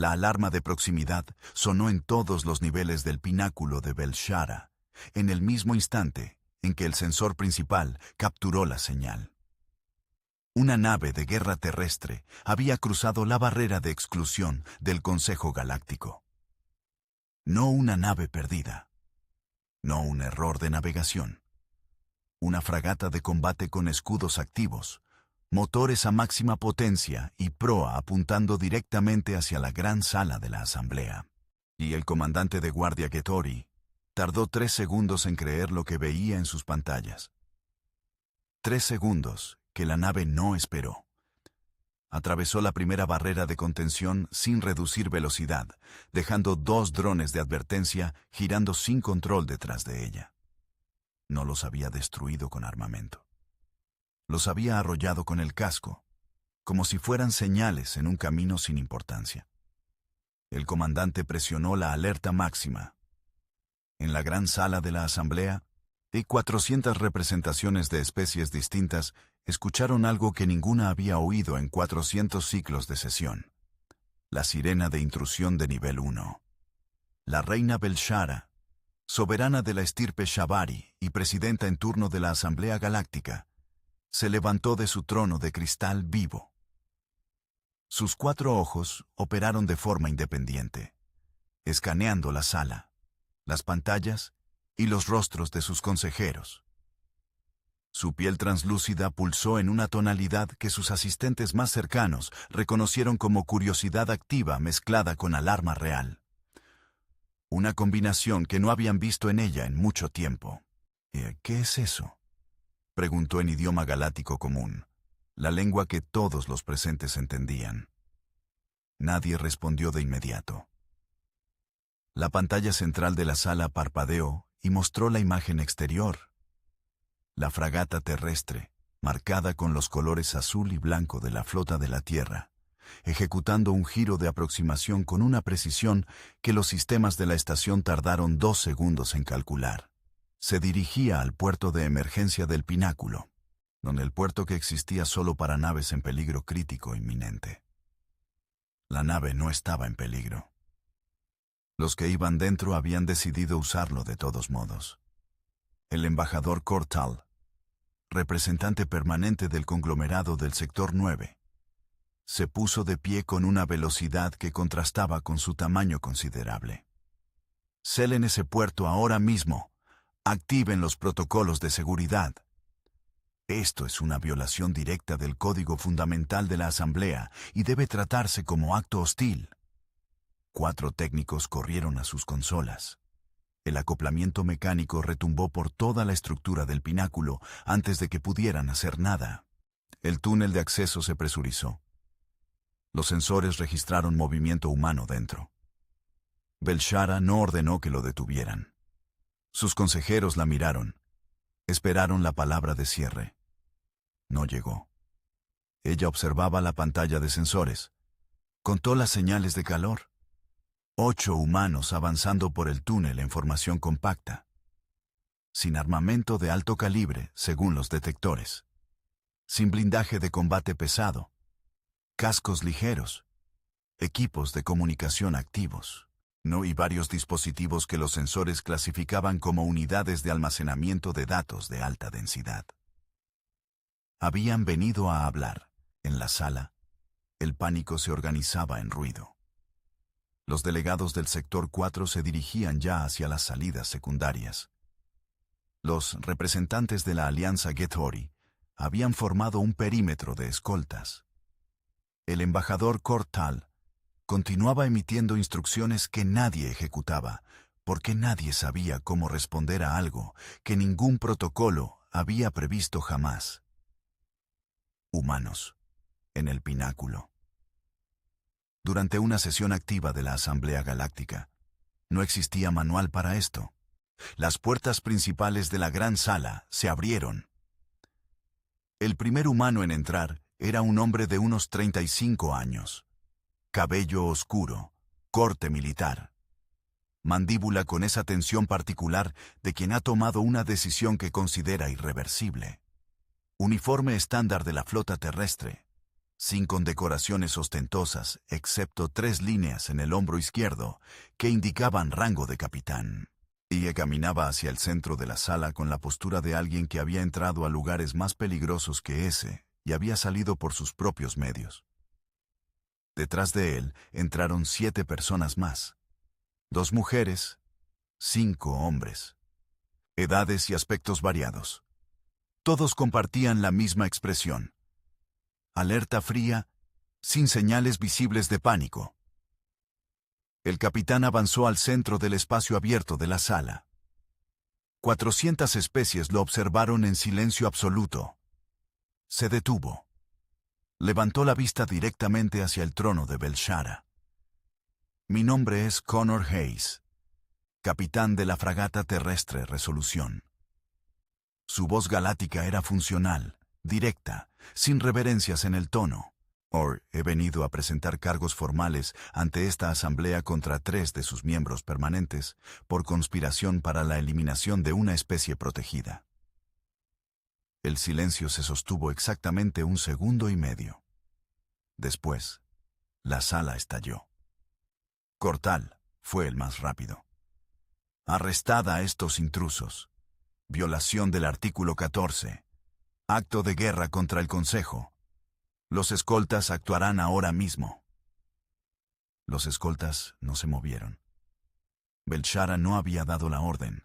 La alarma de proximidad sonó en todos los niveles del pináculo de Bel-Shara, en el mismo instante en que el sensor principal capturó la señal. Una nave de guerra terrestre había cruzado la barrera de exclusión del Consejo Galáctico. No una nave perdida, no un error de navegación. Una fragata de combate con escudos activos, motores a máxima potencia y proa apuntando directamente hacia la gran sala de la asamblea. Y el comandante de guardia Getori tardó 3 segundos en creer lo que veía en sus pantallas. 3 segundos que la nave no esperó. Atravesó la primera barrera de contención sin reducir velocidad, dejando 2 drones de advertencia girando sin control detrás de ella. No los había destruido con armamento. Los había arrollado con el casco, como si fueran señales en un camino sin importancia. El comandante presionó la alerta máxima. En la gran sala de la asamblea, y 400 representaciones de especies distintas escucharon algo que ninguna había oído en 400 ciclos de sesión. La sirena de intrusión de nivel 1. La reina Bel-Shara, soberana de la estirpe Shabari y presidenta en turno de la Asamblea Galáctica, se levantó de su trono de cristal vivo. Sus 4 ojos operaron de forma independiente, escaneando la sala, las pantallas y los rostros de sus consejeros. Su piel translúcida pulsó en una tonalidad que sus asistentes más cercanos reconocieron como curiosidad activa mezclada con alarma real. Una combinación que no habían visto en ella en mucho tiempo. ¿Qué es eso?, preguntó en idioma galáctico común, la lengua que todos los presentes entendían. Nadie respondió de inmediato. La pantalla central de la sala parpadeó y mostró la imagen exterior. La fragata terrestre, marcada con los colores azul y blanco de la flota de la Tierra, ejecutando un giro de aproximación con una precisión que los sistemas de la estación tardaron 2 segundos en calcular. Se dirigía al puerto de emergencia del Pináculo, donde el puerto que existía solo para naves en peligro crítico inminente. La nave no estaba en peligro. Los que iban dentro habían decidido usarlo de todos modos. El embajador Cortal, representante permanente del conglomerado del Sector 9, se puso de pie con una velocidad que contrastaba con su tamaño considerable. Celen ese puerto ahora mismo. Activen los protocolos de seguridad. Esto es una violación directa del Código Fundamental de la Asamblea y debe tratarse como acto hostil. 4 técnicos corrieron a sus consolas. El acoplamiento mecánico retumbó por toda la estructura del pináculo antes de que pudieran hacer nada. El túnel de acceso se presurizó. Los sensores registraron movimiento humano dentro. Bel-Shara no ordenó que lo detuvieran. Sus consejeros la miraron. Esperaron la palabra de cierre. No llegó. Ella observaba la pantalla de sensores. Contó las señales de calor. 8 humanos avanzando por el túnel en formación compacta. Sin armamento de alto calibre, según los detectores. Sin blindaje de combate pesado. Cascos ligeros. Equipos de comunicación activos. Y varios dispositivos que los sensores clasificaban como unidades de almacenamiento de datos de alta densidad. Habían venido a hablar. En la sala, el pánico se organizaba en ruido. Los delegados del Sector 4 se dirigían ya hacia las salidas secundarias. Los representantes de la Alianza Getori habían formado un perímetro de escoltas. El embajador Cortal continuaba emitiendo instrucciones que nadie ejecutaba, porque nadie sabía cómo responder a algo que ningún protocolo había previsto jamás. Humanos, en el pináculo. Durante una sesión activa de la Asamblea Galáctica, no existía manual para esto. Las puertas principales de la gran sala se abrieron. El primer humano en entrar era un hombre de unos 35 años. Cabello oscuro, corte militar. Mandíbula con esa tensión particular de quien ha tomado una decisión que considera irreversible. Uniforme estándar de la flota terrestre. sin condecoraciones ostentosas, excepto 3 líneas en el hombro izquierdo que indicaban rango de capitán. Ella caminaba hacia el centro de la sala con la postura de alguien que había entrado a lugares más peligrosos que ese y había salido por sus propios medios. Detrás de él entraron 7 personas más. 2 mujeres, 5 hombres. Edades y aspectos variados. Todos compartían la misma expresión. Alerta fría, sin señales visibles de pánico. El capitán avanzó al centro del espacio abierto de la sala. 400 especies lo observaron en silencio absoluto. Se detuvo. Levantó la vista directamente hacia el trono de Bel-Shara. Mi nombre es Connor Hayes, capitán de la fragata terrestre Resolución. Su voz galáctica era funcional, directa, sin reverencias en el tono. He venido a presentar cargos formales ante esta asamblea contra 3 de sus miembros permanentes por conspiración para la eliminación de una especie protegida. El silencio se sostuvo exactamente 1 segundo y medio. Después, la sala estalló. Cortal fue el más rápido. Arrestad a estos intrusos. Violación del artículo 14. Acto de guerra contra el Consejo. Los escoltas actuarán ahora mismo. Los escoltas no se movieron. Bel-Shara no había dado la orden.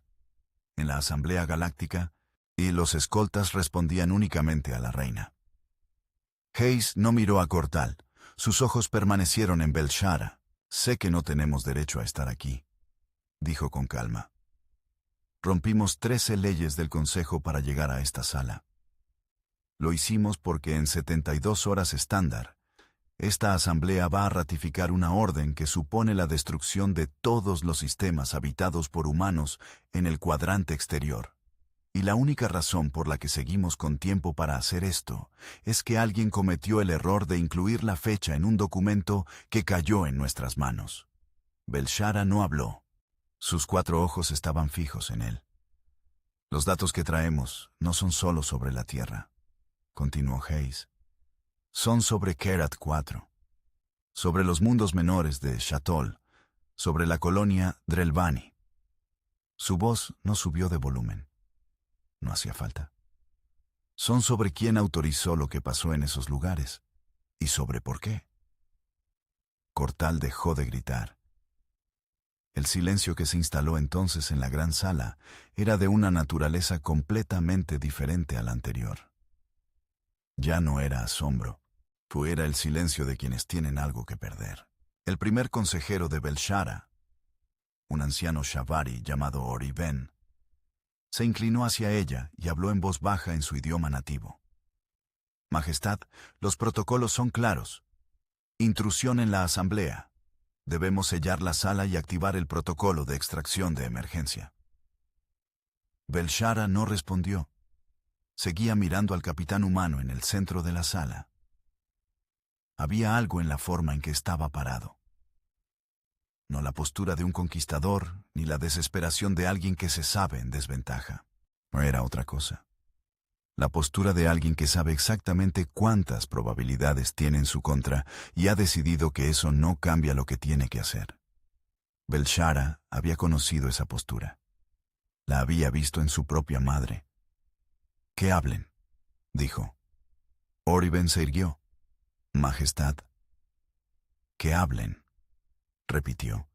En la Asamblea Galáctica, y los escoltas respondían únicamente a la reina. Hayes no miró a Cortal. Sus ojos permanecieron en Bel-Shara. Sé que no tenemos derecho a estar aquí, dijo con calma. Rompimos 13 leyes del Consejo para llegar a esta sala. Lo hicimos porque en 72 horas estándar, esta asamblea va a ratificar una orden que supone la destrucción de todos los sistemas habitados por humanos en el cuadrante exterior. Y la única razón por la que seguimos con tiempo para hacer esto es que alguien cometió el error de incluir la fecha en un documento que cayó en nuestras manos. Bel-Shara no habló. Sus 4 ojos estaban fijos en él. Los datos que traemos no son solo sobre la Tierra, continuó Hayes. Son sobre Kerat 4, sobre los mundos menores de Shatol, sobre la colonia Drelvani. Su voz no subió de volumen. No hacía falta. Son sobre quién autorizó lo que pasó en esos lugares y sobre por qué. Cortal dejó de gritar. El silencio que se instaló entonces en la gran sala era de una naturaleza completamente diferente a la anterior. Ya no era asombro, era el silencio de quienes tienen algo que perder. El primer consejero de Bel-Shara, un anciano Shavari llamado Oriben, se inclinó hacia ella y habló en voz baja en su idioma nativo. Majestad, los protocolos son claros. Intrusión en la asamblea. Debemos sellar la sala y activar el protocolo de extracción de emergencia. Bel-Shara no respondió. Seguía mirando al capitán humano en el centro de la sala. Había algo en la forma en que estaba parado. No la postura de un conquistador, ni la desesperación de alguien que se sabe en desventaja. Era otra cosa. La postura de alguien que sabe exactamente cuántas probabilidades tiene en su contra y ha decidido que eso no cambia lo que tiene que hacer. Bel-Shara había conocido esa postura. La había visto en su propia madre. «Que hablen», dijo. Oriben se irguió. «Majestad». «Que hablen», repitió.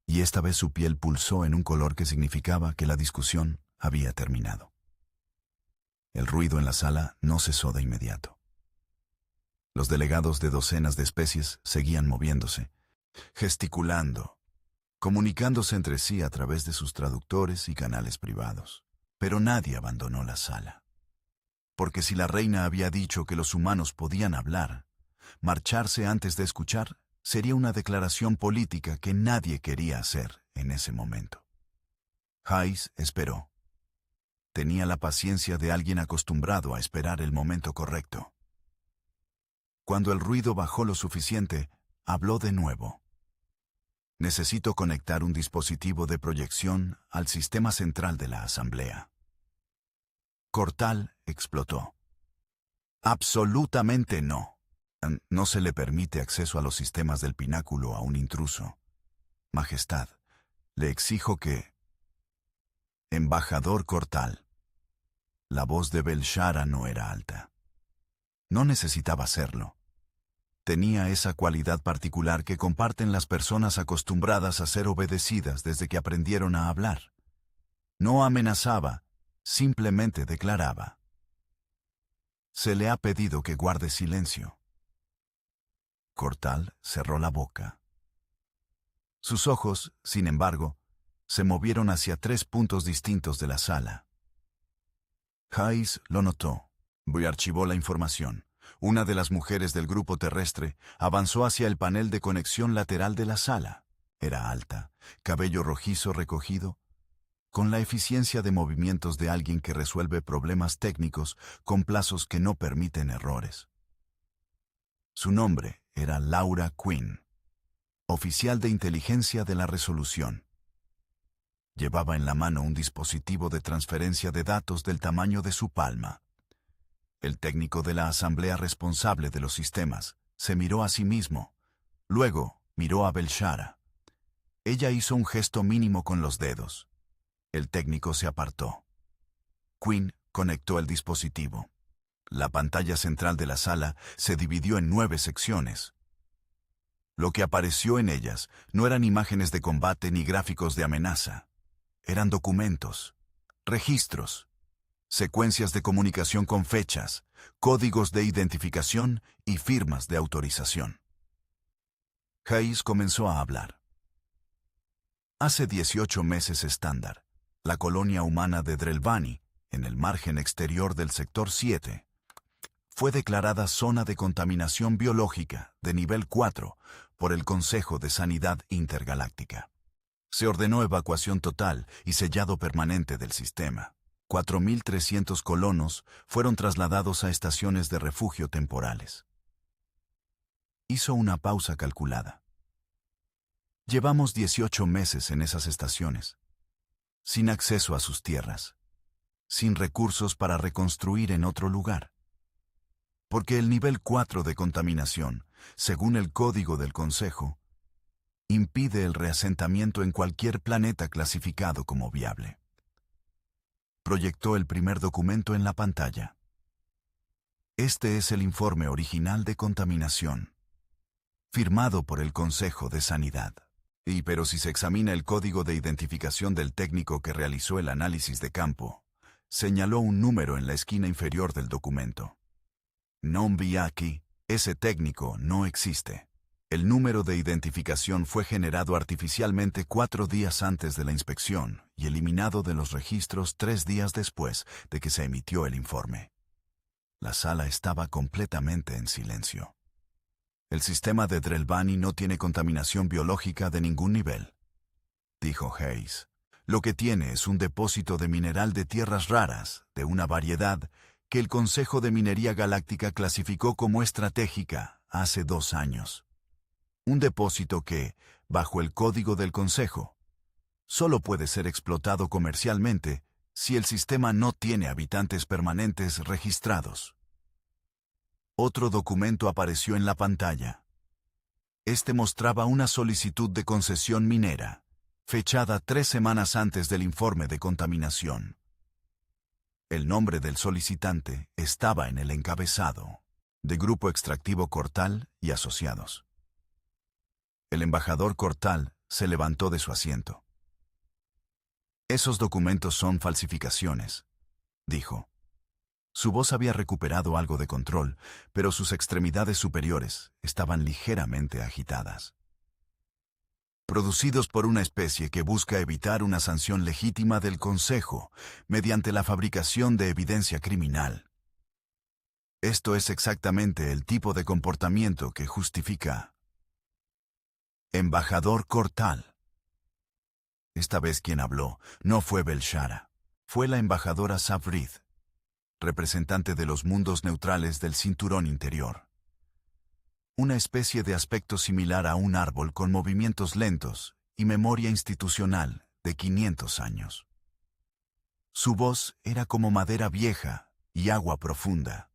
Y esta vez su piel pulsó en un color que significaba que la discusión había terminado. El ruido en la sala no cesó de inmediato. Los delegados de docenas de especies seguían moviéndose, gesticulando, comunicándose entre sí a través de sus traductores y canales privados. Pero nadie abandonó la sala. Porque si la reina había dicho que los humanos podían hablar, marcharse antes de escuchar sería una declaración política que nadie quería hacer en ese momento. Hayes esperó. Tenía la paciencia de alguien acostumbrado a esperar el momento correcto. Cuando el ruido bajó lo suficiente, habló de nuevo. Necesito conectar un dispositivo de proyección al sistema central de la asamblea. Cortal explotó. Absolutamente no. No se le permite acceso a los sistemas del pináculo a un intruso. Majestad, le exijo que... Embajador Cortal. La voz de Bel-Shara no era alta. No necesitaba serlo. Tenía esa cualidad particular que comparten las personas acostumbradas a ser obedecidas desde que aprendieron a hablar. No amenazaba, simplemente declaraba. Se le ha pedido que guarde silencio. Cortal cerró la boca. Sus ojos, sin embargo, se movieron hacia 3 puntos distintos de la sala. Hayes lo notó. Y archivó la información. Una de las mujeres del grupo terrestre avanzó hacia el panel de conexión lateral de la sala. Era alta, cabello rojizo recogido, con la eficiencia de movimientos de alguien que resuelve problemas técnicos con plazos que no permiten errores. Su nombre era Laura Quinn, oficial de inteligencia de la resolución. Llevaba en la mano un dispositivo de transferencia de datos del tamaño de su palma. El técnico de la asamblea responsable de los sistemas se miró a sí mismo. Luego miró a Bel-Shara. Ella hizo un gesto mínimo con los dedos. El técnico se apartó. Quinn conectó el dispositivo. La pantalla central de la sala se dividió en 9 secciones. Lo que apareció en ellas no eran imágenes de combate ni gráficos de amenaza. Eran documentos, registros, secuencias de comunicación con fechas, códigos de identificación y firmas de autorización. Hayes comenzó a hablar. Hace 18 meses estándar, la colonia humana de Drelvani, en el margen exterior del sector 7, fue declarada zona de contaminación biológica de nivel 4 por el Consejo de Sanidad Intergaláctica. Se ordenó evacuación total y sellado permanente del sistema. 4.300 colonos fueron trasladados a estaciones de refugio temporales. Hizo una pausa calculada. Llevamos 18 meses en esas estaciones, sin acceso a sus tierras, sin recursos para reconstruir en otro lugar. Porque el nivel 4 de contaminación, según el código del Consejo, impide el reasentamiento en cualquier planeta clasificado como viable. Proyectó el primer documento en la pantalla. Este es el informe original de contaminación, firmado por el Consejo de Sanidad. Pero si se examina el código de identificación del técnico que realizó el análisis de campo, señaló un número en la esquina inferior del documento. Non vi aquí, ese técnico no existe. El número de identificación fue generado artificialmente 4 días antes de la inspección y eliminado de los registros 3 días después de que se emitió el informe. La sala estaba completamente en silencio. El sistema de Drelvani no tiene contaminación biológica de ningún nivel, dijo Hayes. Lo que tiene es un depósito de mineral de tierras raras, de una variedad que el Consejo de Minería Galáctica clasificó como estratégica hace 2 años. Un depósito que, bajo el código del Consejo, solo puede ser explotado comercialmente si el sistema no tiene habitantes permanentes registrados. Otro documento apareció en la pantalla. Este mostraba una solicitud de concesión minera, fechada 3 semanas antes del informe de contaminación. El nombre del solicitante estaba en el encabezado, de Grupo Extractivo Cortal y Asociados. El embajador Cortal se levantó de su asiento. Esos documentos son falsificaciones, dijo. Su voz había recuperado algo de control, pero sus extremidades superiores estaban ligeramente agitadas. Producidos por una especie que busca evitar una sanción legítima del Consejo mediante la fabricación de evidencia criminal. Esto es exactamente el tipo de comportamiento que justifica. Embajador Cortal. Esta vez quien habló no fue Bel-Shara, fue la embajadora Savrid, representante de los mundos neutrales del cinturón interior. Una especie de aspecto similar a un árbol con movimientos lentos y memoria institucional de 500 años. Su voz era como madera vieja y agua profunda.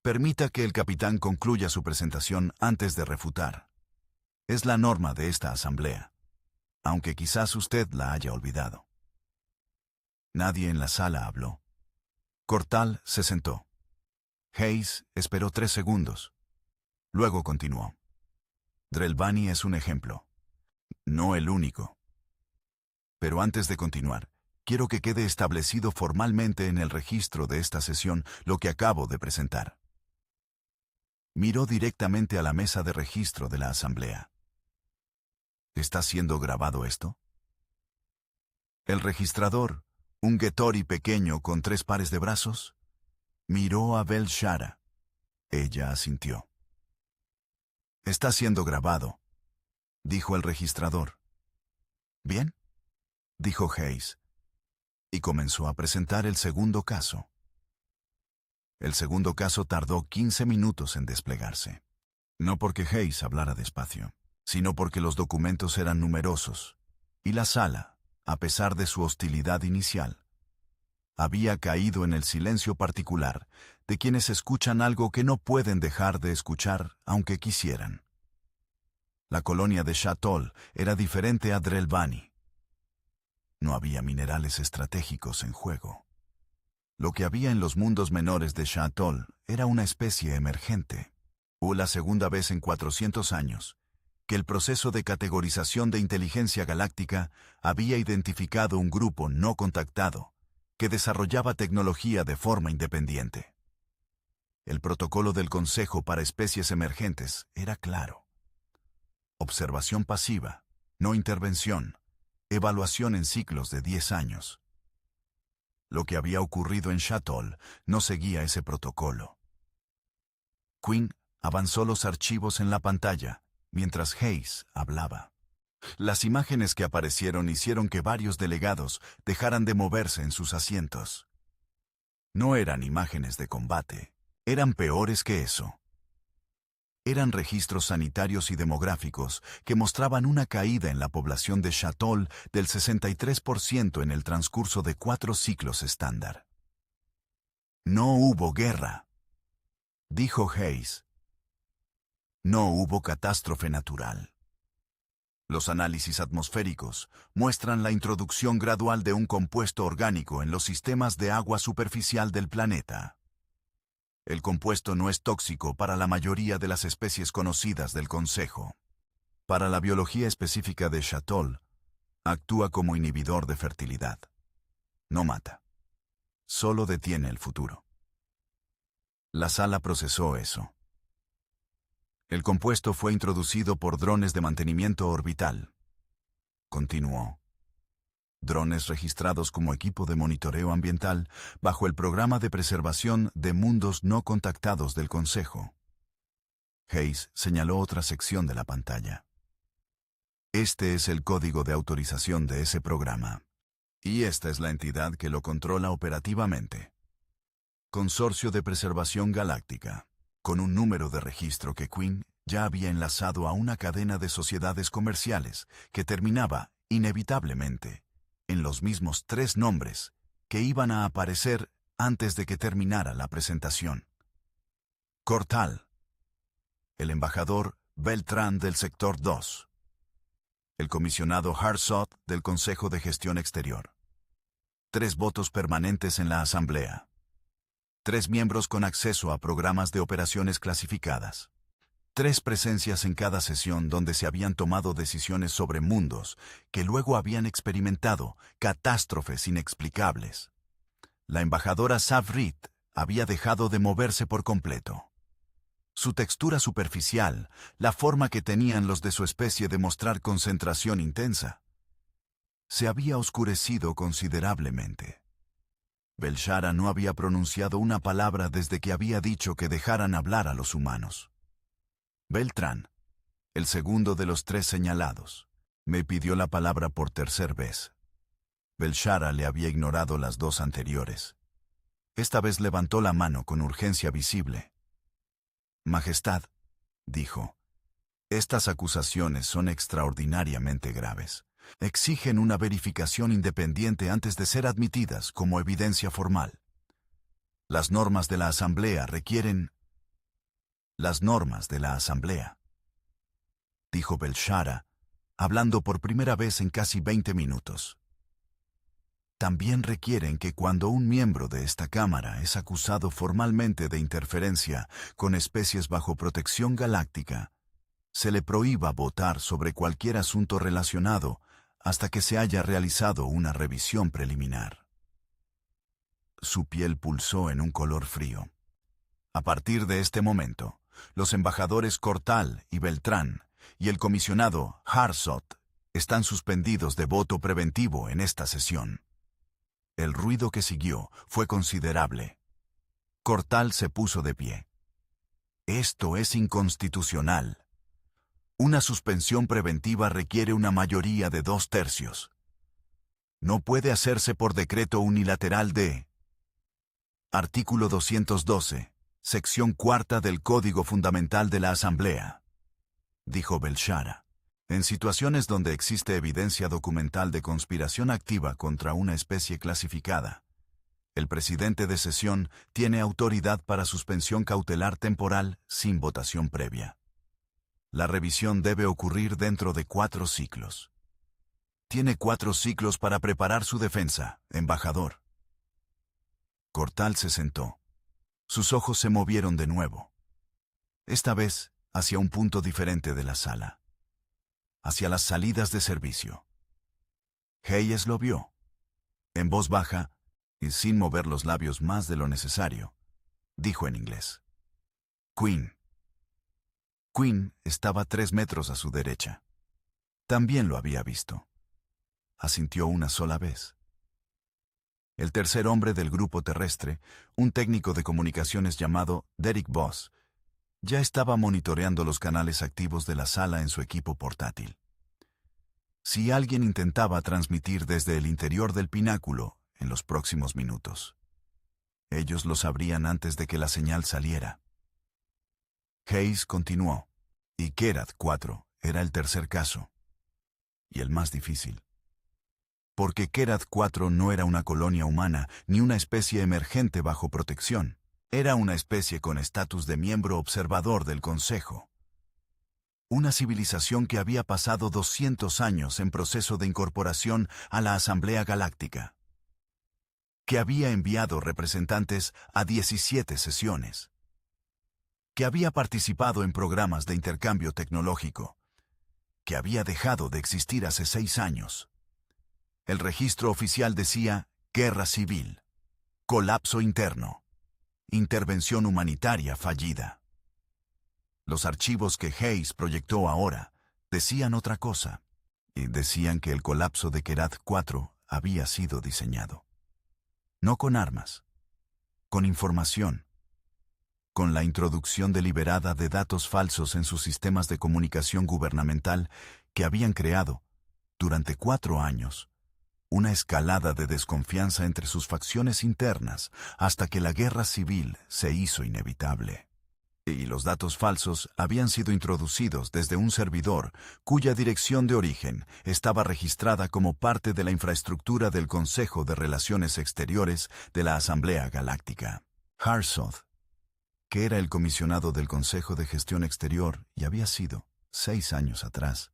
Permita que el capitán concluya su presentación antes de refutar. Es la norma de esta asamblea, aunque quizás usted la haya olvidado. Nadie en la sala habló. Cortal se sentó. Hayes esperó 3 segundos. Luego continuó. Drellbani es un ejemplo. No el único. Pero antes de continuar, quiero que quede establecido formalmente en el registro de esta sesión lo que acabo de presentar. Miró directamente a la mesa de registro de la asamblea. ¿Está siendo grabado esto? El registrador, un Getori pequeño con 3 pares de brazos, miró a Bel-Shara. Ella asintió. Está siendo grabado, dijo el registrador. Bien, dijo Hayes, y comenzó a presentar el segundo caso. El segundo caso tardó 15 minutos en desplegarse. No porque Hayes hablara despacio, sino porque los documentos eran numerosos, y la sala, a pesar de su hostilidad inicial, había caído en el silencio particular de quienes escuchan algo que no pueden dejar de escuchar aunque quisieran. La colonia de Shatol era diferente a Drellbani. No había minerales estratégicos en juego. Lo que había en los mundos menores de Shatol era una especie emergente. Fue la segunda vez en 400 años que el proceso de categorización de inteligencia galáctica había identificado un grupo no contactado que desarrollaba tecnología de forma independiente. El protocolo del Consejo para Especies Emergentes era claro. Observación pasiva, no intervención, evaluación en ciclos de 10 años. Lo que había ocurrido en Shatol no seguía ese protocolo. Quinn avanzó los archivos en la pantalla, mientras Hayes hablaba. Las imágenes que aparecieron hicieron que varios delegados dejaran de moverse en sus asientos. No eran imágenes de combate, eran peores que eso. Eran registros sanitarios y demográficos que mostraban una caída en la población de Shatol del 63% en el transcurso de 4 ciclos estándar. No hubo guerra, dijo Hayes. No hubo catástrofe natural. Los análisis atmosféricos muestran la introducción gradual de un compuesto orgánico en los sistemas de agua superficial del planeta. El compuesto no es tóxico para la mayoría de las especies conocidas del Consejo. Para la biología específica de Shatol, actúa como inhibidor de fertilidad. No mata. Solo detiene el futuro. La sala procesó eso. El compuesto fue introducido por drones de mantenimiento orbital. Continuó. Drones registrados como equipo de monitoreo ambiental bajo el programa de preservación de mundos no contactados del Consejo. Hayes señaló otra sección de la pantalla. Este es el código de autorización de ese programa. Y esta es la entidad que lo controla operativamente. Consorcio de Preservación Galáctica, con un número de registro que Quinn ya había enlazado a una cadena de sociedades comerciales que terminaba, inevitablemente, en los mismos 3 nombres que iban a aparecer antes de que terminara la presentación. Cortal. El embajador Beltrán del Sector 2. El comisionado Harsot del Consejo de Gestión Exterior. 3 votos permanentes en la Asamblea. 3 miembros con acceso a programas de operaciones clasificadas. 3 presencias en cada sesión donde se habían tomado decisiones sobre mundos que luego habían experimentado catástrofes inexplicables. La embajadora Savrit había dejado de moverse por completo. Su textura superficial, la forma que tenían los de su especie de mostrar concentración intensa, se había oscurecido considerablemente. Bel-Shara no había pronunciado una palabra desde que había dicho que dejaran hablar a los humanos. Beltrán, el segundo de los 3 señalados, me pidió la palabra por 3er vez. Bel-Shara le había ignorado las 2 anteriores. Esta vez levantó la mano con urgencia visible. Majestad, dijo, estas acusaciones son extraordinariamente graves. Exigen una verificación independiente antes de ser admitidas como evidencia formal. Las normas de la Asamblea requieren Las normas de la Asamblea, dijo Bellshara, hablando por primera vez en casi 20 minutos. También requieren que cuando un miembro de esta Cámara es acusado formalmente de interferencia con especies bajo protección galáctica, se le prohíba votar sobre cualquier asunto relacionado hasta que se haya realizado una revisión preliminar. Su piel pulsó en un color frío. A partir de este momento, los embajadores Cortal y Beltrán y el comisionado Harsot están suspendidos de voto preventivo en esta sesión. El ruido que siguió fue considerable. Cortal se puso de pie. Esto es inconstitucional. Una suspensión preventiva requiere una mayoría de 2/3. No puede hacerse por decreto unilateral de... Artículo 212, sección 4 del Código Fundamental de la Asamblea, dijo Bellshara. En situaciones donde existe evidencia documental de conspiración activa contra una especie clasificada, el presidente de sesión tiene autoridad para suspensión cautelar temporal sin votación previa. La revisión debe ocurrir dentro de 4 ciclos. Tiene 4 ciclos para preparar su defensa, embajador. Cortal se sentó. Sus ojos se movieron de nuevo. Esta vez hacia un punto diferente de la sala. Hacia las salidas de servicio. Hayes lo vio. En voz baja, y sin mover los labios más de lo necesario, dijo en inglés. Quinn. Quinn estaba 3 metros a su derecha. También lo había visto. Asintió una sola vez. El tercer hombre del grupo terrestre, un técnico de comunicaciones llamado Derek Voss, ya estaba monitoreando los canales activos de la sala en su equipo portátil. Si alguien intentaba transmitir desde el interior del pináculo en los próximos minutos, ellos lo sabrían antes de que la señal saliera. Hayes continuó, y Kerath 4 era el tercer caso, y el más difícil. Porque Kerath 4 no era una colonia humana ni una especie emergente bajo protección, era una especie con estatus de miembro observador del Consejo. Una civilización que había pasado 200 años en proceso de incorporación a la Asamblea Galáctica. Que había enviado representantes a 17 sesiones. Que había participado en programas de intercambio tecnológico, que había dejado de existir hace 6 años. El registro oficial decía guerra civil, colapso interno, intervención humanitaria fallida. Los archivos que Hayes proyectó ahora decían otra cosa, y decían que el colapso de Kerath 4 había sido diseñado. No con armas, con información. Con la introducción deliberada de datos falsos en sus sistemas de comunicación gubernamental que habían creado, durante 4 años, una escalada de desconfianza entre sus facciones internas hasta que la guerra civil se hizo inevitable. Y los datos falsos habían sido introducidos desde un servidor cuya dirección de origen estaba registrada como parte de la infraestructura del Consejo de Relaciones Exteriores de la Asamblea Galáctica. Harsot, que era el comisionado del Consejo de Gestión Exterior y había sido, 6 años atrás,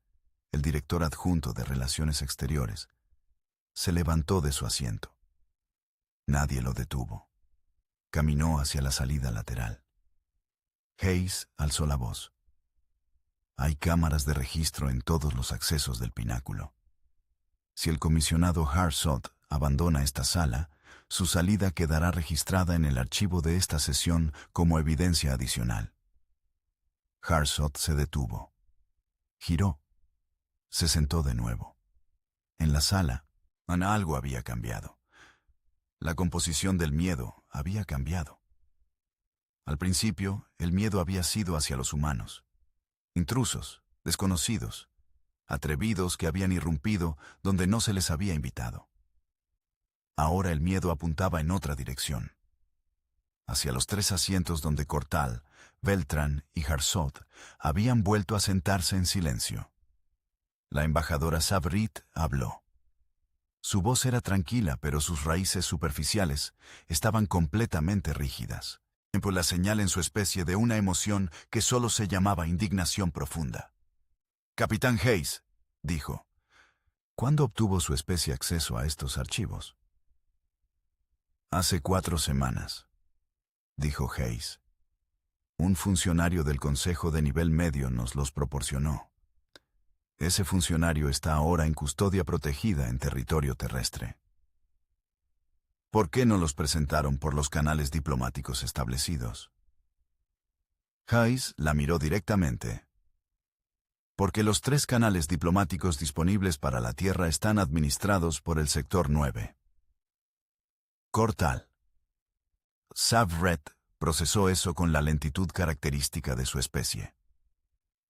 el director adjunto de Relaciones Exteriores, se levantó de su asiento. Nadie lo detuvo. Caminó hacia la salida lateral. Hayes alzó la voz. Hay cámaras de registro en todos los accesos del pináculo. Si el comisionado Harsot abandona esta sala, su salida quedará registrada en el archivo de esta sesión como evidencia adicional. Harsot se detuvo. Giró. Se sentó de nuevo. En la sala, algo había cambiado. La composición del miedo había cambiado. Al principio, el miedo había sido hacia los humanos. Intrusos, desconocidos, atrevidos que habían irrumpido donde no se les había invitado. Ahora el miedo apuntaba en otra dirección. Hacia los 3 asientos donde Cortal, Beltrán y Harsot habían vuelto a sentarse en silencio. La embajadora Sabrit habló. Su voz era tranquila, pero sus raíces superficiales estaban completamente rígidas. Por la señal en su especie de una emoción que solo se llamaba indignación profunda. Capitán Hayes, dijo, ¿cuándo obtuvo su especie acceso a estos archivos? Hace 4 semanas, dijo Hayes. Un funcionario del Consejo de Nivel Medio nos los proporcionó. Ese funcionario está ahora en custodia protegida en territorio terrestre. ¿Por qué no los presentaron por los canales diplomáticos establecidos? Hayes la miró directamente. Porque los 3 canales diplomáticos disponibles para la Tierra están administrados por el Sector 9. Cortal. Savret procesó eso con la lentitud característica de su especie.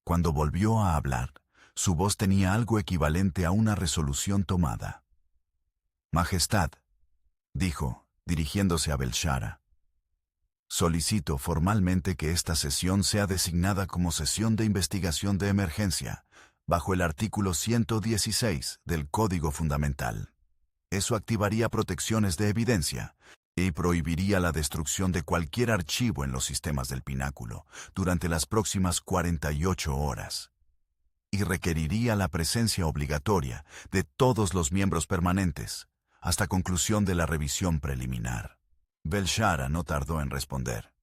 Cuando volvió a hablar, su voz tenía algo equivalente a una resolución tomada. Majestad, dijo, dirigiéndose a Bel-Shara. Solicito formalmente que esta sesión sea designada como sesión de investigación de emergencia, bajo el artículo 116 del Código Fundamental. Eso activaría protecciones de evidencia y prohibiría la destrucción de cualquier archivo en los sistemas del pináculo durante las próximas 48 horas. Y requeriría la presencia obligatoria de todos los miembros permanentes, hasta conclusión de la revisión preliminar. Bel-Shara no tardó en responder.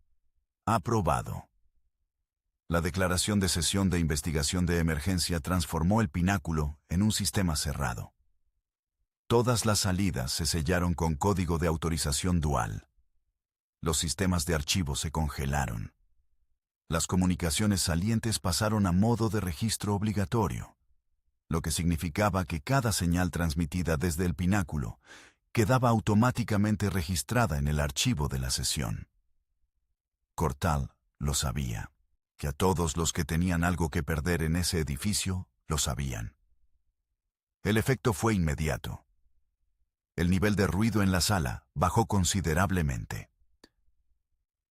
Aprobado. La declaración de sesión de investigación de emergencia transformó el pináculo en un sistema cerrado. Todas las salidas se sellaron con código de autorización dual. Los sistemas de archivo se congelaron. Las comunicaciones salientes pasaron a modo de registro obligatorio, lo que significaba que cada señal transmitida desde el pináculo quedaba automáticamente registrada en el archivo de la sesión. Cortal lo sabía, que a todos los que tenían algo que perder en ese edificio lo sabían. El efecto fue inmediato. El nivel de ruido en la sala bajó considerablemente.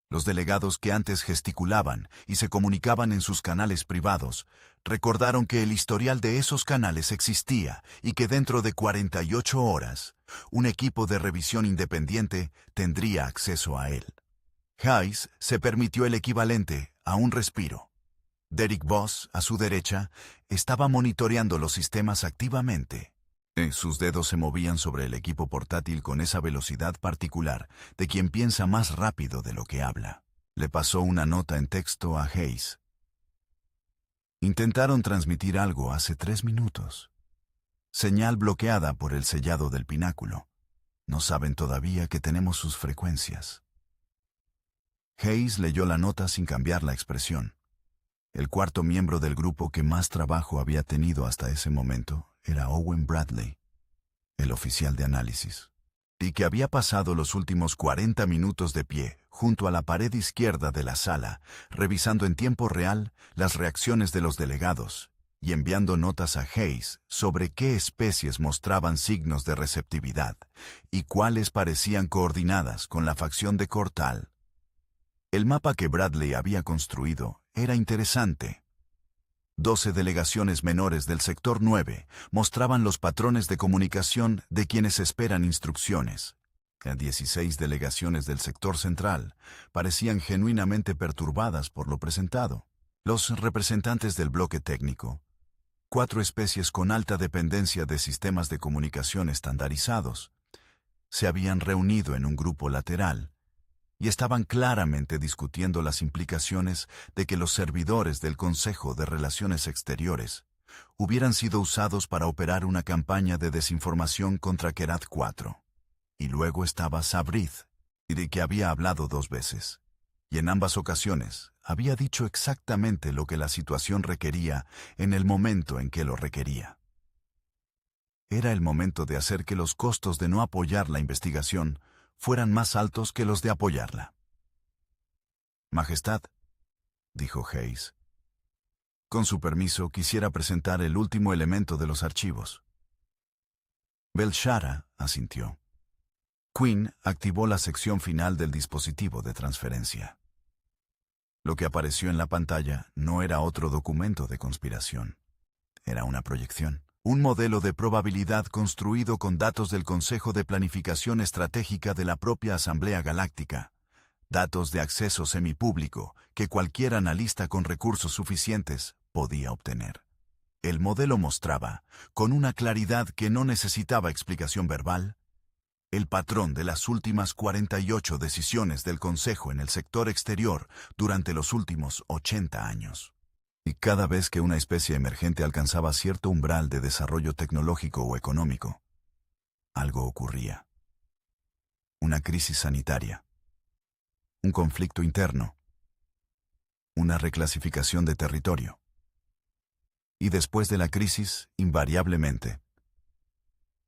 Los delegados que antes gesticulaban y se comunicaban en sus canales privados recordaron que el historial de esos canales existía y que dentro de 48 horas, un equipo de revisión independiente tendría acceso a él. Hayes se permitió el equivalente a un respiro. Derek Voss, a su derecha, estaba monitoreando los sistemas activamente. Sus dedos se movían sobre el equipo portátil con esa velocidad particular de quien piensa más rápido de lo que habla. Le pasó una nota en texto a Hayes. Intentaron transmitir algo hace 3 minutos. Señal bloqueada por el sellado del pináculo. No saben todavía que tenemos sus frecuencias. Hayes leyó la nota sin cambiar la expresión. El 4º miembro del grupo que más trabajo había tenido hasta ese momento era Owen Bradley, el oficial de análisis, y que había pasado los últimos 40 minutos de pie junto a la pared izquierda de la sala, revisando en tiempo real las reacciones de los delegados y enviando notas a Hayes sobre qué especies mostraban signos de receptividad y cuáles parecían coordinadas con la facción de Cortal. El mapa que Bradley había construido era interesante. 12 delegaciones menores del Sector 9 mostraban los patrones de comunicación de quienes esperan instrucciones. 16 delegaciones del Sector Central parecían genuinamente perturbadas por lo presentado. Los representantes del bloque técnico, 4 especies con alta dependencia de sistemas de comunicación estandarizados, se habían reunido en un grupo lateral y estaban claramente discutiendo las implicaciones de que los servidores del Consejo de Relaciones Exteriores hubieran sido usados para operar una campaña de desinformación contra Kerat IV. Y luego estaba Sabrith, de que había hablado 2 veces, y en ambas ocasiones había dicho exactamente lo que la situación requería en el momento en que lo requería. Era el momento de hacer que los costos de no apoyar la investigación fueran más altos que los de apoyarla. Majestad, dijo Hayes. Con su permiso, quisiera presentar el último elemento de los archivos. Bel-Shara asintió. Quinn activó la sección final del dispositivo de transferencia. Lo que apareció en la pantalla no era otro documento de conspiración. Era una proyección. Un modelo de probabilidad construido con datos del Consejo de Planificación Estratégica de la propia Asamblea Galáctica, datos de acceso semipúblico que cualquier analista con recursos suficientes podía obtener. El modelo mostraba, con una claridad que no necesitaba explicación verbal, el patrón de las últimas 48 decisiones del Consejo en el sector exterior durante los últimos 80 años. Y cada vez que una especie emergente alcanzaba cierto umbral de desarrollo tecnológico o económico, algo ocurría. Una crisis sanitaria, un conflicto interno, una reclasificación de territorio. Y después de la crisis, invariablemente,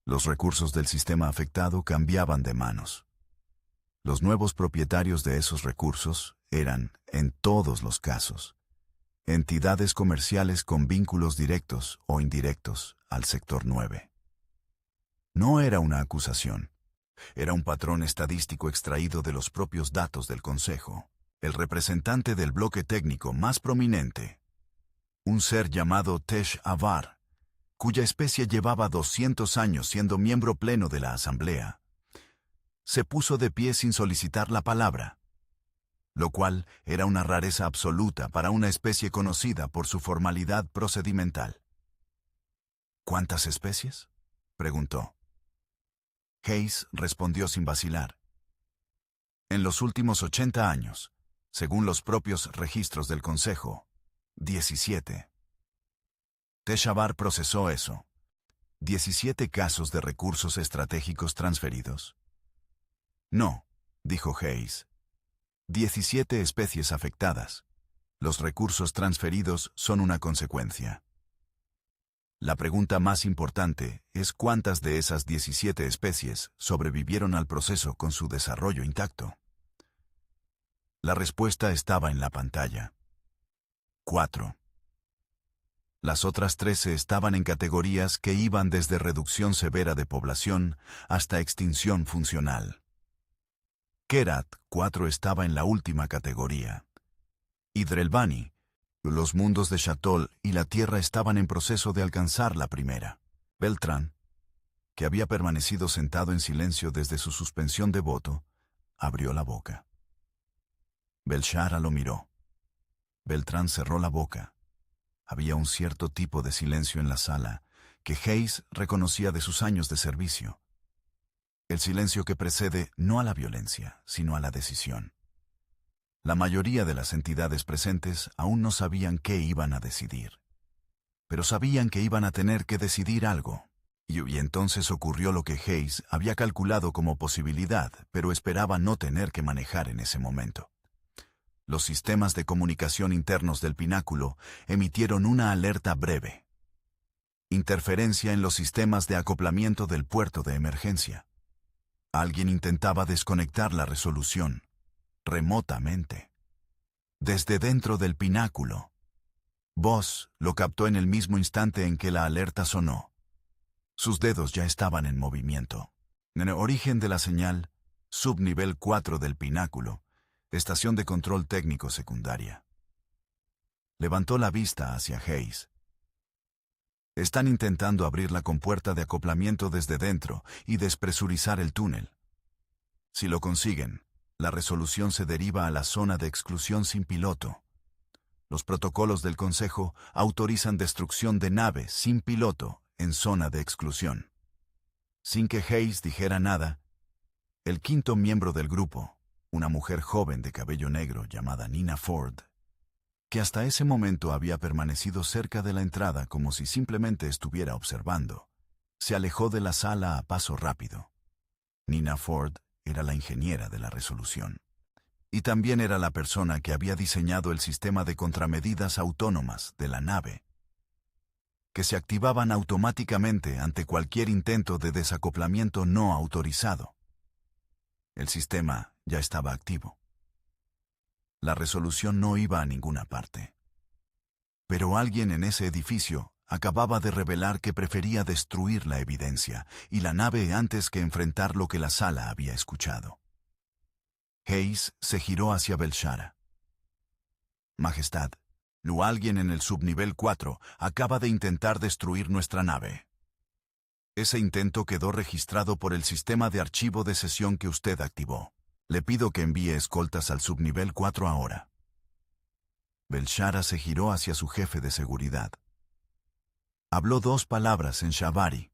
los recursos del sistema afectado cambiaban de manos. Los nuevos propietarios de esos recursos eran, en todos los casos, entidades comerciales con vínculos directos o indirectos al sector 9. No era una acusación, era un patrón estadístico extraído de los propios datos del Consejo. El representante del bloque técnico más prominente, un ser llamado Tesh Avar, cuya especie llevaba 200 años siendo miembro pleno de la Asamblea, se puso de pie sin solicitar la palabra, lo cual era una rareza absoluta para una especie conocida por su formalidad procedimental. ¿Cuántas especies?, preguntó. Hayes respondió sin vacilar. En los últimos 80 años, según los propios registros del Consejo, 17. Teshavar procesó eso. 17 casos de recursos estratégicos transferidos. No, dijo Hayes. 17 especies afectadas. Los recursos transferidos son una consecuencia. La pregunta más importante es cuántas de esas 17 especies sobrevivieron al proceso con su desarrollo intacto. La respuesta estaba en la pantalla. 4. Las otras 13 estaban en categorías que iban desde reducción severa de población hasta extinción funcional. Kerat 4 estaba en la última categoría. Hidrelbani, los mundos de Shatol y la Tierra estaban en proceso de alcanzar la primera. Beltrán, que había permanecido sentado en silencio desde su suspensión de voto, abrió la boca. Belshara lo miró. Beltrán cerró la boca. Había un cierto tipo de silencio en la sala que Hayes reconocía de sus años de servicio. El silencio que precede no a la violencia, sino a la decisión. La mayoría de las entidades presentes aún no sabían qué iban a decidir. Pero sabían que iban a tener que decidir algo. Y entonces ocurrió lo que Hayes había calculado como posibilidad, pero esperaba no tener que manejar en ese momento. Los sistemas de comunicación internos del pináculo emitieron una alerta breve. Interferencia en los sistemas de acoplamiento del puerto de emergencia. Alguien intentaba desconectar la resolución, remotamente. Desde dentro del pináculo. Voss lo captó en el mismo instante en que la alerta sonó. Sus dedos ya estaban en movimiento. En el origen de la señal, subnivel 4 del pináculo, estación de control técnico secundaria. Levantó la vista hacia Hayes. Están intentando abrir la compuerta de acoplamiento desde dentro y despresurizar el túnel. Si lo consiguen, la resolución se deriva a la zona de exclusión sin piloto. Los protocolos del Consejo autorizan destrucción de naves sin piloto en zona de exclusión. Sin que Hayes dijera nada, el quinto miembro del grupo, una mujer joven de cabello negro llamada Nina Ford, que hasta ese momento había permanecido cerca de la entrada como si simplemente estuviera observando, se alejó de la sala a paso rápido. Nina Ford era la ingeniera de la resolución. Y también era la persona que había diseñado el sistema de contramedidas autónomas de la nave, que se activaban automáticamente ante cualquier intento de desacoplamiento no autorizado. El sistema ya estaba activo. La resolución no iba a ninguna parte. Pero alguien en ese edificio acababa de revelar que prefería destruir la evidencia y la nave antes que enfrentar lo que la sala había escuchado. Hayes se giró hacia Belshara. Majestad, alguien en el subnivel 4 acaba de intentar destruir nuestra nave. Ese intento quedó registrado por el sistema de archivo de sesión que usted activó. Le pido que envíe escoltas al subnivel 4 ahora. Bel-Shara se giró hacia su jefe de seguridad. Habló 2 palabras en Shabari.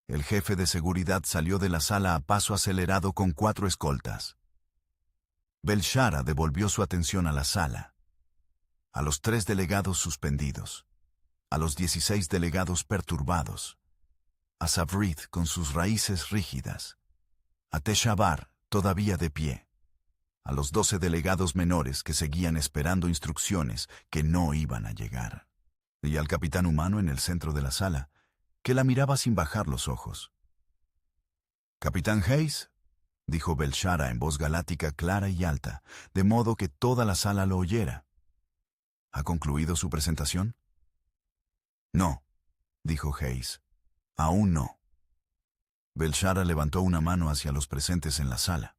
El jefe de seguridad salió de la sala a paso acelerado con 4 escoltas. Bel-Shara devolvió su atención a la sala. A los 3 delegados suspendidos. A los 16 delegados perturbados. A Sabrid con sus raíces rígidas. A Teshabar, todavía de pie. A los 12 delegados menores que seguían esperando instrucciones que no iban a llegar. Y al capitán humano en el centro de la sala, que la miraba sin bajar los ojos. «Capitán Hayes», dijo Bel-Shara en voz galáctica clara y alta, de modo que toda la sala lo oyera. «¿Ha concluido su presentación?» «No», dijo Hayes. «Aún no». Bel-Shara levantó una mano hacia los presentes en la sala.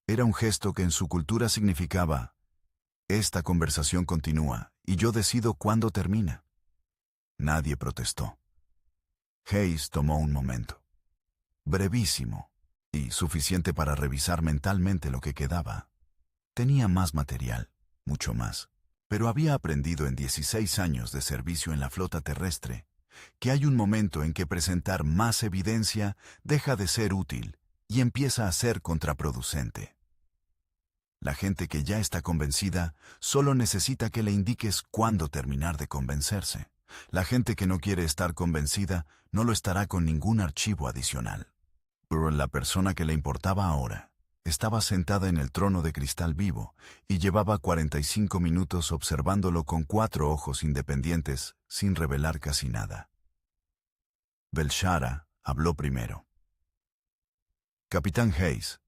Era un gesto que en su cultura significaba: «Esta conversación continúa, y yo decido cuándo termina». Nadie protestó. Hayes tomó un momento. Brevísimo, y suficiente para revisar mentalmente lo que quedaba. Tenía más material, mucho más, pero había aprendido en 16 años de servicio en la flota terrestre que hay un momento en que presentar más evidencia deja de ser útil y empieza a ser contraproducente. La gente que ya está convencida solo necesita que le indiques cuándo terminar de convencerse. La gente que no quiere estar convencida no lo estará con ningún archivo adicional. Pero la persona que le importaba ahora estaba sentada en el trono de cristal vivo y llevaba 45 minutos observándolo con 4 ojos independientes sin revelar casi nada. Bel-Shara habló primero. «Capitán Hayes,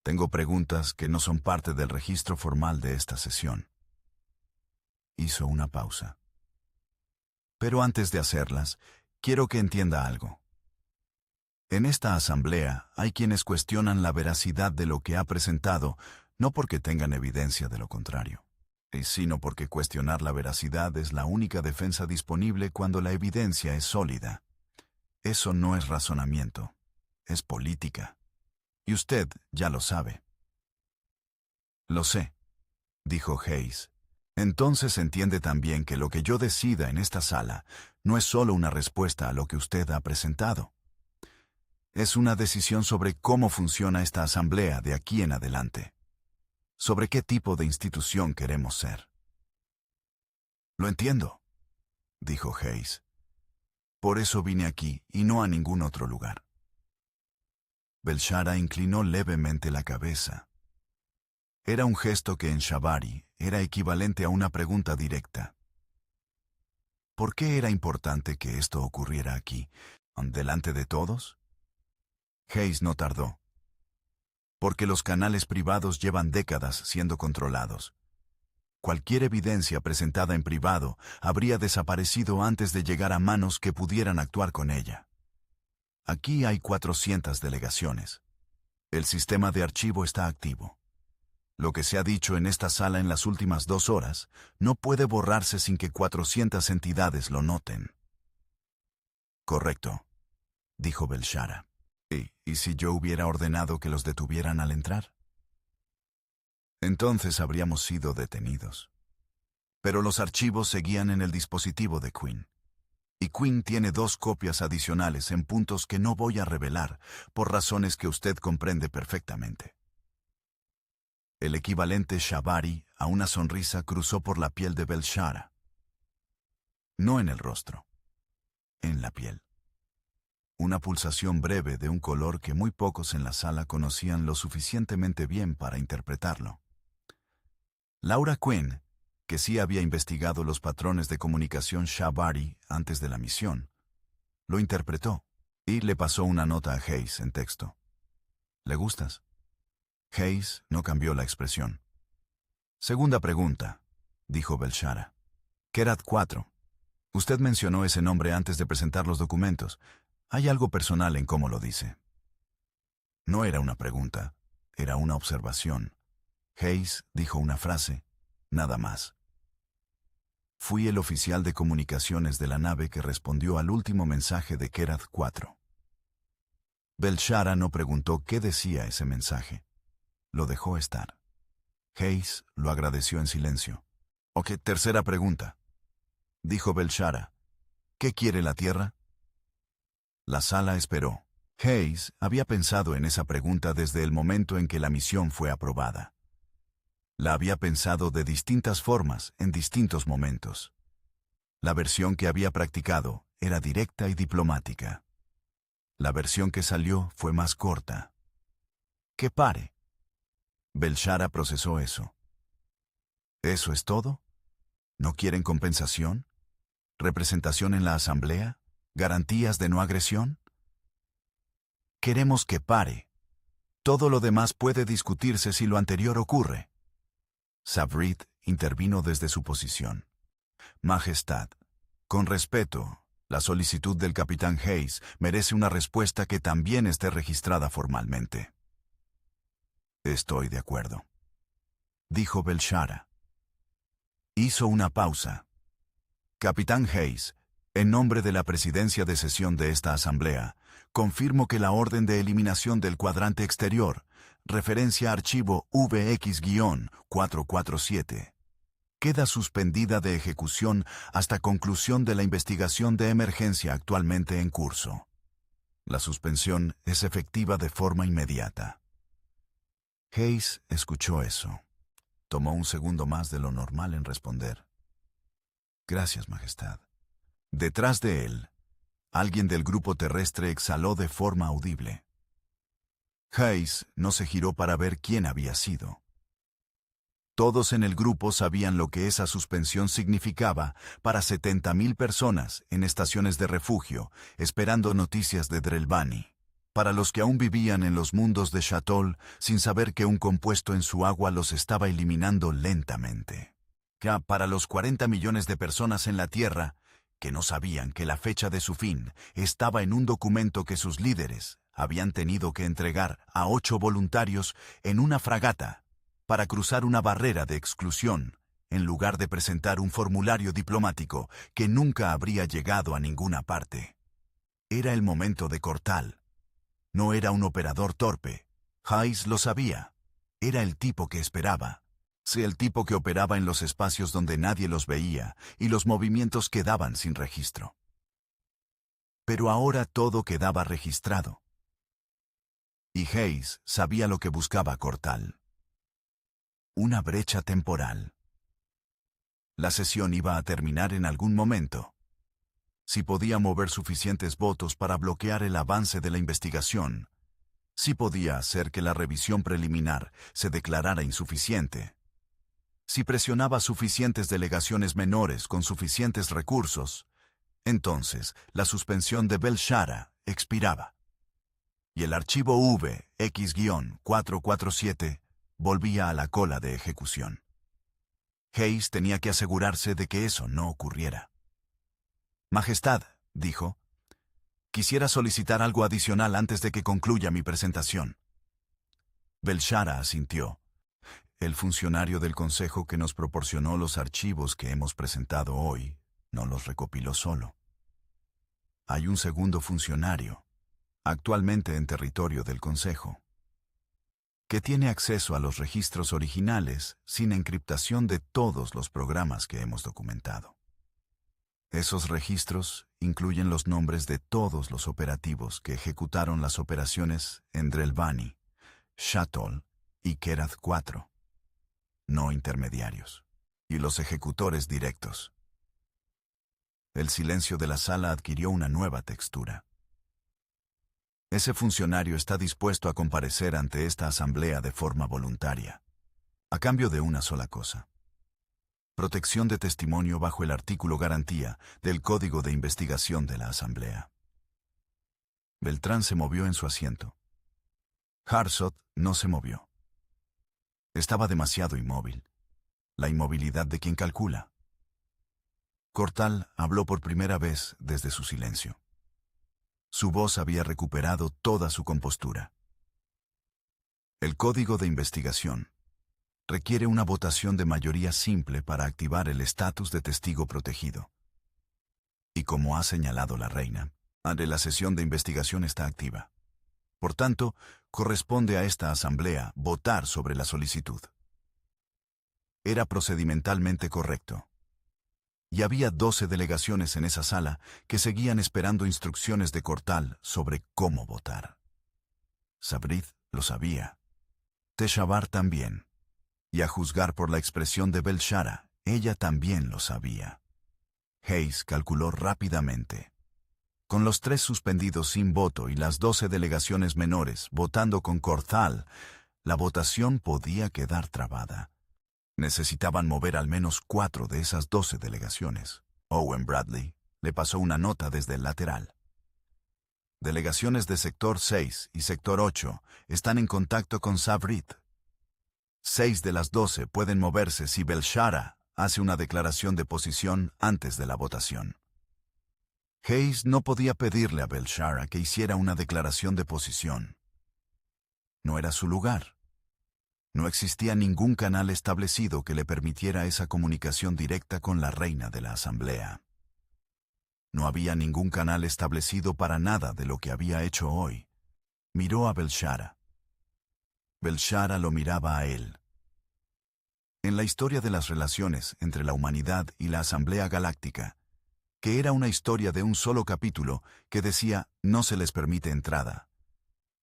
tengo preguntas que no son parte del registro formal de esta sesión». Hizo una pausa. «Pero antes de hacerlas, quiero que entienda algo. En esta asamblea hay quienes cuestionan la veracidad de lo que ha presentado, no porque tengan evidencia de lo contrario, sino porque cuestionar la veracidad es la única defensa disponible cuando la evidencia es sólida. Eso no es razonamiento, es política. Y usted ya lo sabe». «Lo sé», dijo Hayes. «Entonces entiende también que lo que yo decida en esta sala no es solo una respuesta a lo que usted ha presentado. Es una decisión sobre cómo funciona esta asamblea de aquí en adelante. Sobre qué tipo de institución queremos ser». «Lo entiendo», dijo Hayes. «Por eso vine aquí y no a ningún otro lugar». Bel-Shara inclinó levemente la cabeza. Era un gesto que en Shabari era equivalente a una pregunta directa. ¿Por qué era importante que esto ocurriera aquí, delante de todos? Hayes no tardó. Porque los canales privados llevan décadas siendo controlados. Cualquier evidencia presentada en privado habría desaparecido antes de llegar a manos que pudieran actuar con ella. Aquí hay 400 delegaciones. El sistema de archivo está activo. Lo que se ha dicho en esta sala en las últimas 2 horas no puede borrarse sin que 400 entidades lo noten. «Correcto», dijo Bel-Shara. ¿Y si yo hubiera ordenado que los detuvieran al entrar? Entonces habríamos sido detenidos. Pero los archivos seguían en el dispositivo de Quinn. Y Quinn tiene 2 copias adicionales en puntos que no voy a revelar, por razones que usted comprende perfectamente. El equivalente Shabari a una sonrisa cruzó por la piel de Bel-Shara. No en el rostro, en la piel. Una pulsación breve de un color que muy pocos en la sala conocían lo suficientemente bien para interpretarlo. Laura Quinn, que sí había investigado los patrones de comunicación Shabari antes de la misión, lo interpretó y le pasó una nota a Hayes en texto. «¿Le gustas?» Hayes no cambió la expresión. «Segunda pregunta», dijo Bel-Shara. «Kerat 4. Usted mencionó ese nombre antes de presentar los documentos. Hay algo personal en cómo lo dice». No era una pregunta, era una observación. Hayes dijo una frase, nada más. «Fui el oficial de comunicaciones de la nave que respondió al último mensaje de Kerat 4. Bel-Shara no preguntó qué decía ese mensaje. lo dejó estar. Hayes lo agradeció en silencio. «Ok, tercera pregunta», dijo Bel-Shara. «¿Qué quiere la Tierra?» La sala esperó. Hayes había pensado en esa pregunta desde el momento en que la misión fue aprobada. La había pensado de distintas formas en distintos momentos. La versión que había practicado era directa y diplomática. La versión que salió fue más corta. «Que pare». Bel-Shara procesó eso. ¿Eso es todo? ¿No quieren compensación? ¿Representación en la asamblea? ¿Garantías de no agresión? Queremos que pare. Todo lo demás puede discutirse si lo anterior ocurre. Sabrit intervino desde su posición. Majestad, con respeto, la solicitud del capitán Hayes merece una respuesta que también esté registrada formalmente. Estoy de acuerdo, dijo Bel-Shara. Hizo una pausa. Capitán Hayes, en nombre de la presidencia de sesión de esta asamblea, confirmo que la orden de eliminación del cuadrante exterior, referencia archivo VX-447, queda suspendida de ejecución hasta conclusión de la investigación de emergencia actualmente en curso. La suspensión es efectiva de forma inmediata. Hayes escuchó eso. Tomó un segundo más de lo normal en responder. Gracias, Majestad. Detrás de él, alguien del grupo terrestre exhaló de forma audible. Hayes no se giró para ver quién había sido. Todos en el grupo sabían lo que esa suspensión significaba para 70,000 personas en estaciones de refugio, esperando noticias de Drelbani. Para los que aún vivían en los mundos de Shatol, sin saber que un compuesto en su agua los estaba eliminando lentamente. Ya para los 40 millones de personas en la Tierra, que no sabían que la fecha de su fin estaba en un documento que sus líderes habían tenido que entregar a 8 voluntarios en una fragata para cruzar una barrera de exclusión, en lugar de presentar un formulario diplomático que nunca habría llegado a ninguna parte. Era el momento de Cortal. No era un operador torpe. Hayes lo sabía. Era el tipo que esperaba. Sí, el tipo que operaba en los espacios donde nadie los veía y los movimientos quedaban sin registro. Pero ahora todo quedaba registrado. Y Hayes sabía lo que buscaba Cortal. Una brecha temporal. La sesión iba a terminar en algún momento. Si podía mover suficientes votos para bloquear el avance de la investigación, si podía hacer que la revisión preliminar se declarara insuficiente, si presionaba suficientes delegaciones menores con suficientes recursos, entonces la suspensión de Bel-Shara expiraba. Y el archivo VX-447 volvía a la cola de ejecución. Hayes tenía que asegurarse de que eso no ocurriera. Majestad, dijo, quisiera solicitar algo adicional antes de que concluya mi presentación. Bel-Shara asintió. El funcionario del Consejo que nos proporcionó los archivos que hemos presentado hoy no los recopiló solo. Hay un segundo funcionario, actualmente en territorio del Consejo, que tiene acceso a los registros originales sin encriptación de todos los programas que hemos documentado. Esos registros incluyen los nombres de todos los operativos que ejecutaron las operaciones en Drelbani, Shatol y Kerath 4. No intermediarios, y los ejecutores directos. El silencio de la sala adquirió una nueva textura. Ese funcionario está dispuesto a comparecer ante esta asamblea de forma voluntaria, a cambio de una sola cosa: protección de testimonio bajo el artículo garantía del Código de Investigación de la Asamblea. Beltrán se movió en su asiento. Harsot no se movió. Estaba demasiado inmóvil, la inmovilidad de quien calcula. Cortal habló por primera vez desde su silencio. Su voz había recuperado toda su compostura. El Código de Investigación requiere una votación de mayoría simple para activar el estatus de testigo protegido. Y como ha señalado la reina, la sesión de investigación está activa. Por tanto, corresponde a esta asamblea votar sobre la solicitud. Era procedimentalmente correcto. Y había 12 delegaciones en esa sala que seguían esperando instrucciones de Cortal sobre cómo votar. Sabrith lo sabía. Teshavar también. Y a juzgar por la expresión de Bel-Shara, ella también lo sabía. Hayes calculó rápidamente. Con los 3 suspendidos sin voto y las 12 delegaciones menores votando con Cortal, la votación podía quedar trabada. Necesitaban mover al menos 4 de esas 12 delegaciones. Owen Bradley le pasó una nota desde el lateral. Delegaciones de Sector 6 y Sector 8 están en contacto con Sabrith. 6 de las 12 pueden moverse si Bel-Shara hace una declaración de posición antes de la votación. Hayes no podía pedirle a Bel-Shara que hiciera una declaración de posición. No era su lugar. No existía ningún canal establecido que le permitiera esa comunicación directa con la reina de la asamblea. No había ningún canal establecido para nada de lo que había hecho hoy. Miró a Bel-Shara. Bel-Shara lo miraba a él. En la historia de las relaciones entre la humanidad y la Asamblea Galáctica, que era una historia de un solo capítulo que decía no se les permite entrada.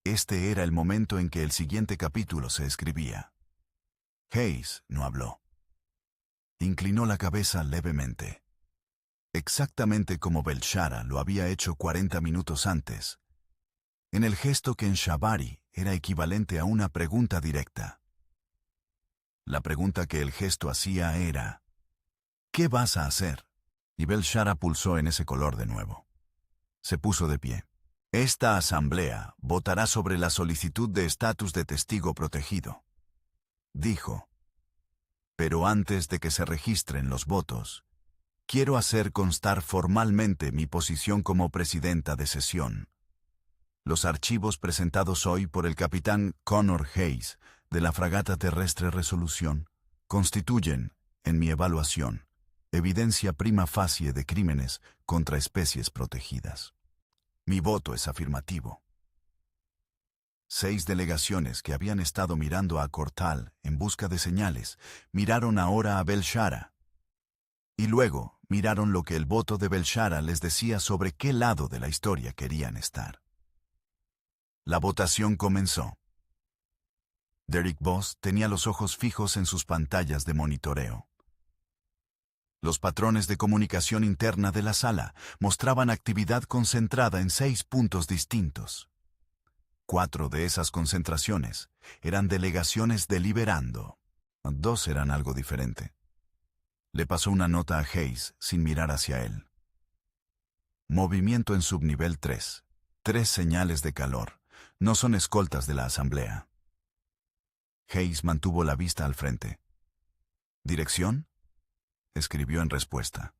Este era el momento en que el siguiente capítulo se escribía. Hayes no habló. Inclinó la cabeza levemente. Exactamente como Bel-Shara lo había hecho 40 minutos antes, en el gesto que en Shabari era equivalente a una pregunta directa. La pregunta que el gesto hacía era, ¿qué vas a hacer? Y Bel-Shara pulsó en ese color de nuevo. Se puso de pie. Esta asamblea votará sobre la solicitud de estatus de testigo protegido, dijo. Pero antes de que se registren los votos, quiero hacer constar formalmente mi posición como presidenta de sesión. Los archivos presentados hoy por el capitán Connor Hayes de la fragata terrestre Resolución constituyen, en mi evaluación, evidencia prima facie de crímenes contra especies protegidas. Mi voto es afirmativo. 6 delegaciones que habían estado mirando a Cortal en busca de señales, miraron ahora a Bel-Shara. Y luego miraron lo que el voto de Bel-Shara les decía sobre qué lado de la historia querían estar. La votación comenzó. Derek Voss tenía los ojos fijos en sus pantallas de monitoreo. Los patrones de comunicación interna de la sala mostraban actividad concentrada en 6 puntos distintos. 4 de esas concentraciones eran delegaciones deliberando. 2 eran algo diferente. Le pasó una nota a Hayes sin mirar hacia él. Movimiento en subnivel 3. 3 señales de calor. No son escoltas de la asamblea. Hayes mantuvo la vista al frente. ¿Dirección? Escribió en respuesta.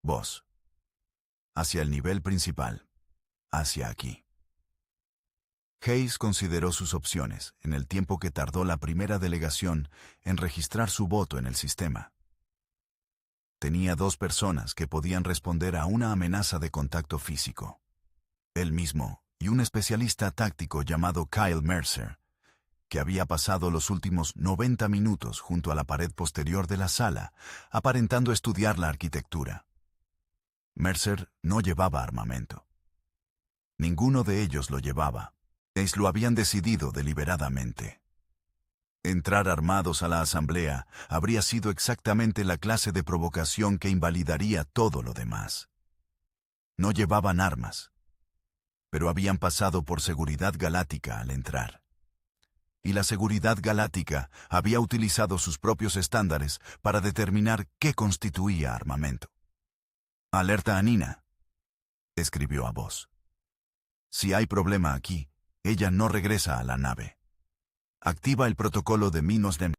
Voz. Hacia el nivel principal. Hacia aquí. Hayes consideró sus opciones en el tiempo que tardó la primera delegación en registrar su voto en el sistema. Tenía 2 personas que podían responder a una amenaza de contacto físico. Él mismo y un especialista táctico llamado Kyle Mercer, que había pasado los últimos 90 minutos junto a la pared posterior de la sala, aparentando estudiar la arquitectura. Mercer no llevaba armamento. Ninguno de ellos lo llevaba. Ellos lo habían decidido deliberadamente. Entrar armados a la asamblea habría sido exactamente la clase de provocación que invalidaría todo lo demás. No llevaban armas, pero habían pasado por seguridad galáctica al entrar. Y la seguridad galáctica había utilizado sus propios estándares para determinar qué constituía armamento. «Alerta a Nina», escribió a voz. «Si hay problema aquí, ella no regresa a la nave. Activa el protocolo de Minos de